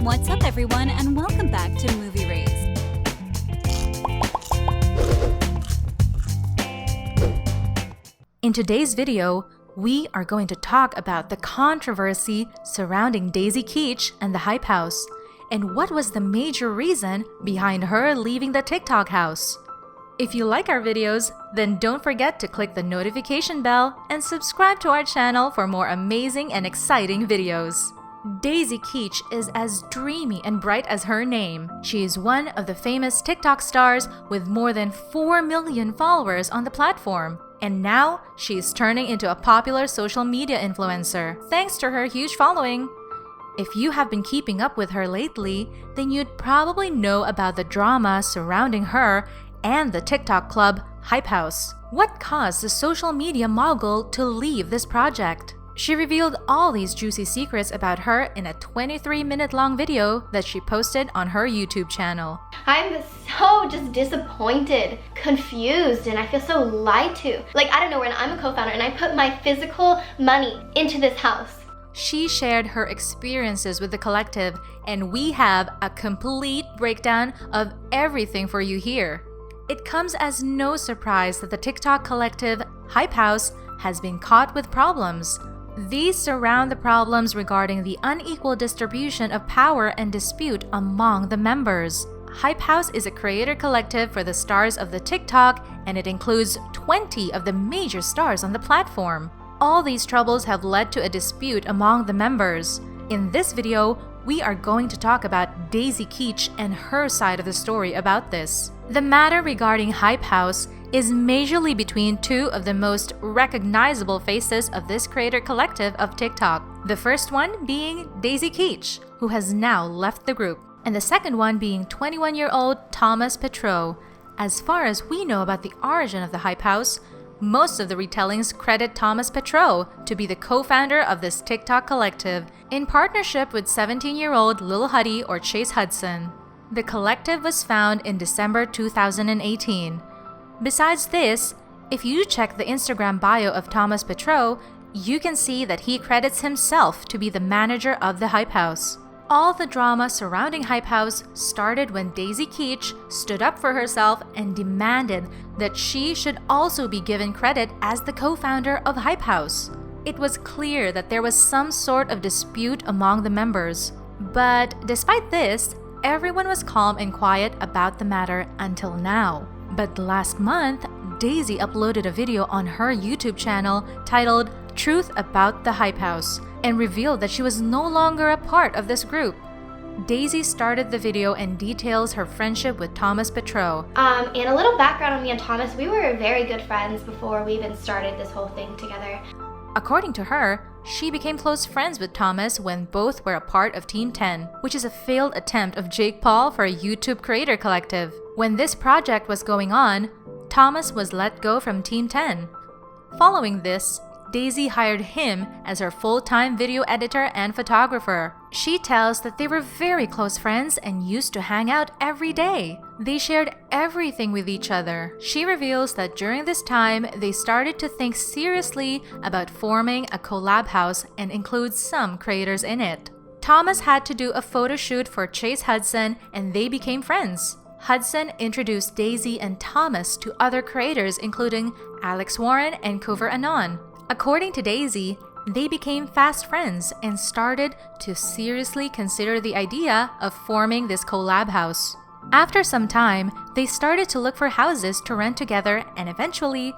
What's up, everyone, and welcome back to Movie Rays. In today's video, we are going to talk about the controversy surrounding Daisy Keech and the Hype House, and what was the major reason behind her leaving the TikTok house. If you like our videos, then don't forget to click the notification bell and subscribe to our channel for more amazing and exciting videos. Daisy Keech is as dreamy and bright as her name. She is one of the famous TikTok stars with more than 4 million followers on the platform. And now, she is turning into a popular social media influencer, thanks to her huge following. If you have been keeping up with her lately, then you'd probably know about the drama surrounding her and the TikTok club Hype House. What caused the social media mogul to leave this project? She revealed all these juicy secrets about her in a 23-minute long video that she posted on her YouTube channel. I'm so just disappointed, confused, and I feel so lied to. Like, I don't know, when I'm a co-founder and I put my physical money into this house. She shared her experiences with the collective, and we have a complete breakdown of everything for you here. It comes as no surprise that the TikTok collective Hype House has been caught with problems. These surround the problems regarding the unequal distribution of power and dispute among the members. Hype House is a creator collective for the stars of the TikTok, and it includes 20 of the major stars on the platform. All these troubles have led to a dispute among the members. In this video, we are going to talk about Daisy Keech and her side of the story about this. The matter regarding Hype House is majorly between two of the most recognizable faces of this creator collective of TikTok. The first one being Daisy Keech, who has now left the group, and the second one being 21-year-old Thomas Petrou. As far as we know about the origin of the Hype House, most of the retellings credit Thomas Petrou to be the co-founder of this TikTok collective, in partnership with 17-year-old Lil Huddy or Chase Hudson. The collective was found in December 2018. Besides this, if you check the Instagram bio of Thomas Petrou, you can see that he credits himself to be the manager of the Hype House. All the drama surrounding Hype House started when Daisy Keech stood up for herself and demanded that she should also be given credit as the co-founder of Hype House. It was clear that there was some sort of dispute among the members. But despite this, everyone was calm and quiet about the matter until now. But last month, Daisy uploaded a video on her YouTube channel titled Truth About the Hype House and revealed that she was no longer a part of this group. Daisy started the video and details her friendship with Thomas Petrou. And a little background on me and Thomas, we were very good friends before we even started this whole thing together. According to her, she became close friends with Thomas when both were a part of Team 10, which is a failed attempt of Jake Paul for a YouTube creator collective. When this project was going on, Thomas was let go from Team 10. Following this, Daisy hired him as her full-time video editor and photographer. She tells that they were very close friends and used to hang out every day. They shared everything with each other. She reveals that during this time, they started to think seriously about forming a collab house and include some creators in it. Thomas had to do a photo shoot for Chase Hudson and they became friends. Hudson introduced Daisy and Thomas to other creators including Alex Warren and Cover Anon. According to Daisy, they became fast friends and started to seriously consider the idea of forming this collab house. After some time, they started to look for houses to rent together and eventually,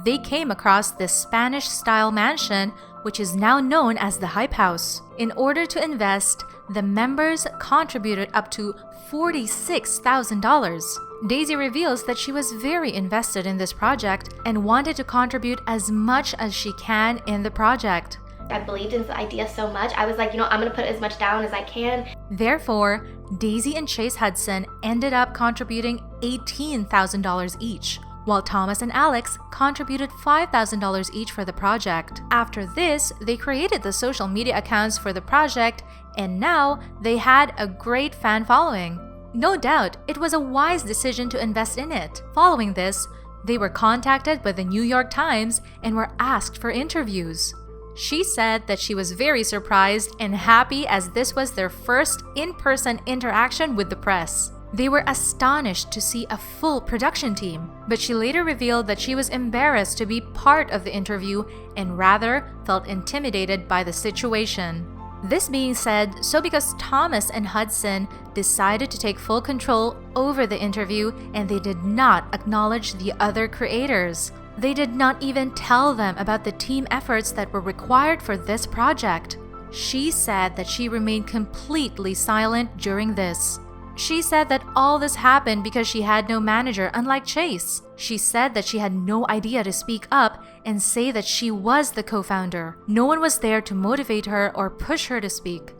they came across this Spanish-style mansion which is now known as the Hype House. In order to invest, the members contributed up to $46,000. Daisy reveals that she was very invested in this project and wanted to contribute as much as she can in the project. I believed in this idea so much, I was like, I'm gonna put as much down as I can. Therefore, Daisy and Chase Hudson ended up contributing $18,000 each, while Thomas and Alex contributed $5,000 each for the project. After this, they created the social media accounts for the project, and now they had a great fan following. No doubt, it was a wise decision to invest in it. Following this, they were contacted by the New York Times and were asked for interviews. She said that she was very surprised and happy as this was their first in-person interaction with the press. They were astonished to see a full production team, but she later revealed that she was embarrassed to be part of the interview and rather felt intimidated by the situation. This being said, so because Thomas and Hudson decided to take full control over the interview and they did not acknowledge the other creators. They did not even tell them about the team efforts that were required for this project. She said that she remained completely silent during this. She said that all this happened because she had no manager, unlike Chase. She said that she had no idea to speak up and say that she was the co-founder. No one was there to motivate her or push her to speak.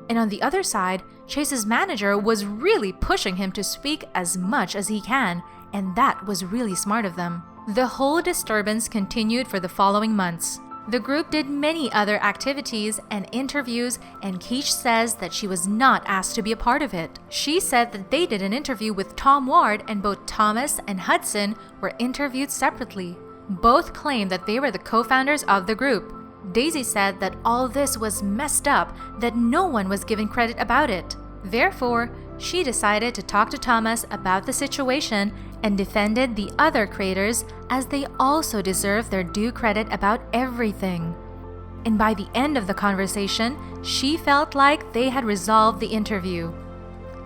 And on the other side, Chase's manager was really pushing him to speak as much as he can, and that was really smart of them. The whole disturbance continued for the following months. The group did many other activities and interviews, and Keech says that she was not asked to be a part of it. She said that they did an interview with Tom Ward, and both Thomas and Hudson were interviewed separately. Both claimed that they were the co-founders of the group. Daisy said that all this was messed up, that no one was given credit about it. Therefore, she decided to talk to Thomas about the situation and defended the other creators as they also deserve their due credit about everything. And by the end of the conversation, she felt like they had resolved the interview.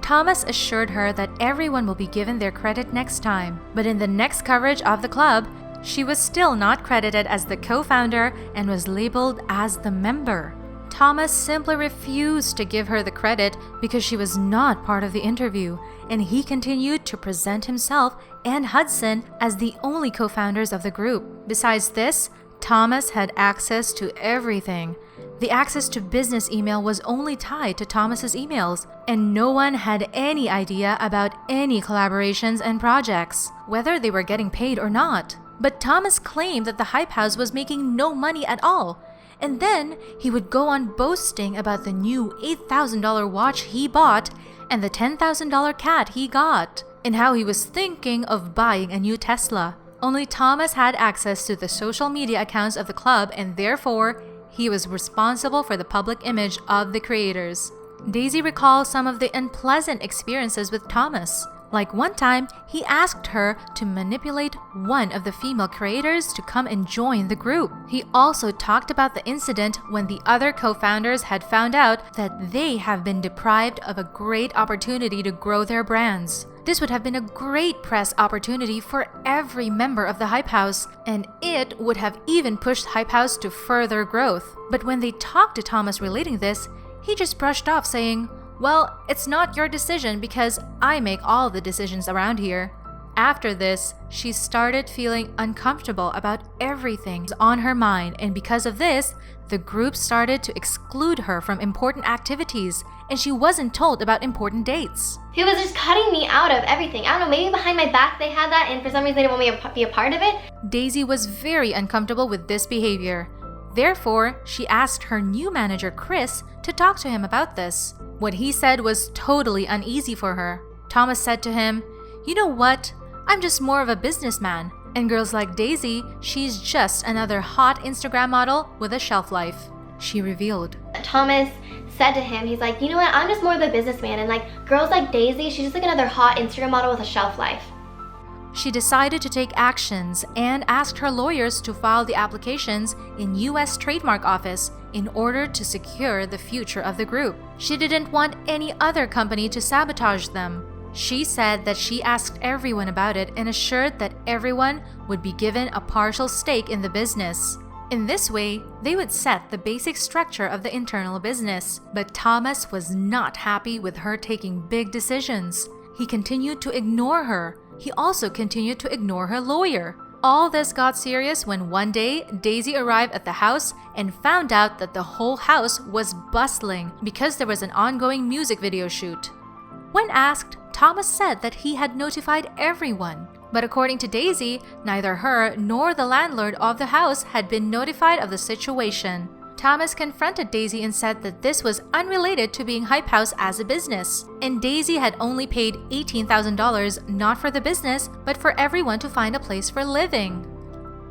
Thomas assured her that everyone will be given their credit next time, but in the next coverage of the club, she was still not credited as the co-founder and was labeled as the member. Thomas simply refused to give her the credit because she was not part of the interview, and he continued to present himself and Hudson as the only co-founders of the group. Besides this, Thomas had access to everything. The access to business email was only tied to Thomas's emails, and no one had any idea about any collaborations and projects, whether they were getting paid or not. But Thomas claimed that the Hype House was making no money at all. And then he would go on boasting about the new $8,000 watch he bought and the $10,000 cat he got, and how he was thinking of buying a new Tesla. Only Thomas had access to the social media accounts of the club, and therefore, he was responsible for the public image of the creators. Daisy recalls some of the unpleasant experiences with Thomas. Like one time, he asked her to manipulate one of the female creators to come and join the group. He also talked about the incident when the other co-founders had found out that they have been deprived of a great opportunity to grow their brands. This would have been a great press opportunity for every member of the Hype House, and it would have even pushed Hype House to further growth. But when they talked to Thomas relating this, he just brushed off saying, "Well, it's not your decision because I make all the decisions around here." After this, she started feeling uncomfortable about everything on her mind, and because of this, the group started to exclude her from important activities, and she wasn't told about important dates. He was just cutting me out of everything. I don't know, maybe behind my back they had that, and for some reason they didn't want me to be a part of it. Daisy was very uncomfortable with this behavior. Therefore, she asked her new manager, Chris, to talk to him about this. What he said was totally uneasy for her. Thomas said to him, "You know what? I'm just more of a businessman. And girls like Daisy, she's just another hot Instagram model with a shelf life," she revealed. Thomas said to him, he's like, "You know what? I'm just more of a businessman. And like girls like Daisy, she's just like another hot Instagram model with a shelf life." She decided to take actions and asked her lawyers to file the applications in U.S. Trademark Office in order to secure the future of the group. She didn't want any other company to sabotage them. She said that she asked everyone about it and assured that everyone would be given a partial stake in the business. In this way, they would set the basic structure of the internal business. But Thomas was not happy with her taking big decisions. He continued to ignore her. He also continued to ignore her lawyer. All this got serious when one day, Daisy arrived at the house and found out that the whole house was bustling because there was an ongoing music video shoot. When asked, Thomas said that he had notified everyone. But according to Daisy, neither her nor the landlord of the house had been notified of the situation. Thomas confronted Daisy and said that this was unrelated to being Hype House as a business, and Daisy had only paid $18,000 not for the business, but for everyone to find a place for living.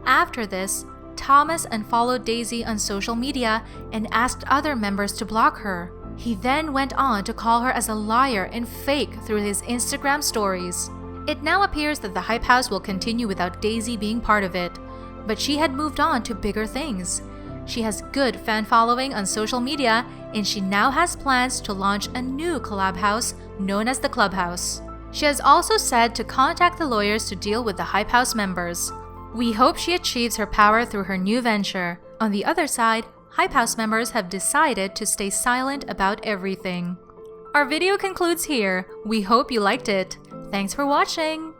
After this, Thomas unfollowed Daisy on social media and asked other members to block her. He then went on to call her as a liar and fake through his Instagram stories. It now appears that the Hype House will continue without Daisy being part of it, but she had moved on to bigger things. She has good fan following on social media, and she now has plans to launch a new collab house known as the Clubhouse. She has also said to contact the lawyers to deal with the Hype House members. We hope she achieves her power through her new venture. On the other side, Hype House members have decided to stay silent about everything. Our video concludes here. We hope you liked it. Thanks for watching!